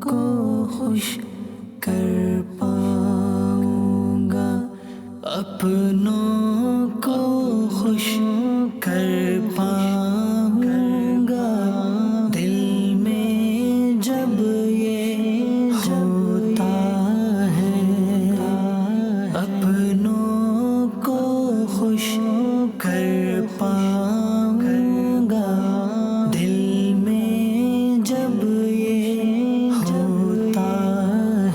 کو خوش کر پاؤں گا، اپنوں کو خوش کر پاؤں گا، دل میں جب یہ ہوتا ہے، اپنوں کو خوش کر پاؤں گا، دل میں جب یہ ہوتا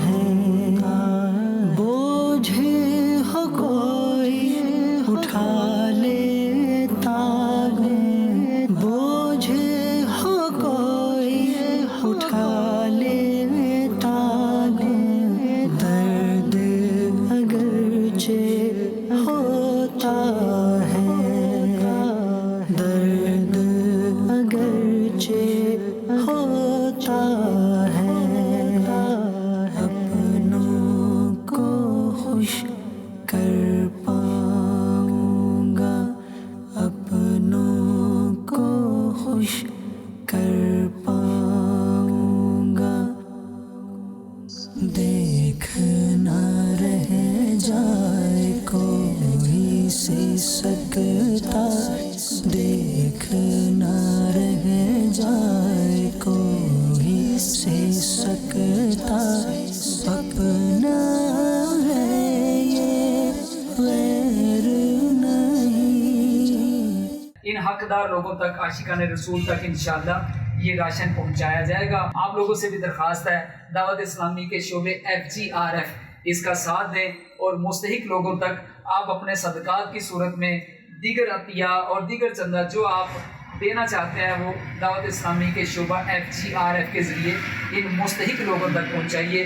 ہے، بوجھ ہو کوئی اٹھا لیتا ہے، بوجھ ہو کوئی اٹھا لیتا ہے، درد اگرچہ ہوتا ہے، درد اگرچہ ہوتا ہے، اپنوں کو خوش کر پاؤں گا، اپنوں کو خوش کر پاؤں گا، دیکھ نہ رہ جائے کوئی سی سکتا، دیکھ نہ رہ جائے کوئی سی سکتا، اپنا ہے یہ غیر نہیں۔ ان حقدار لوگوں تک، عاشقان رسول تک انشاءاللہ یہ راشن پہنچایا جائے گا۔ آپ لوگوں سے بھی درخواست ہے دعوت اسلامی کے شعبے FGRF اس کا ساتھ دیں، اور مستحق لوگوں تک آپ اپنے صدقات کی صورت میں دیگر عطیہ اور دیگر چندہ جو آپ دینا چاہتے ہیں وہ دعوت اسلامی کے شعبہ FGRF کے ذریعے ان مستحق لوگوں تک پہنچائیے۔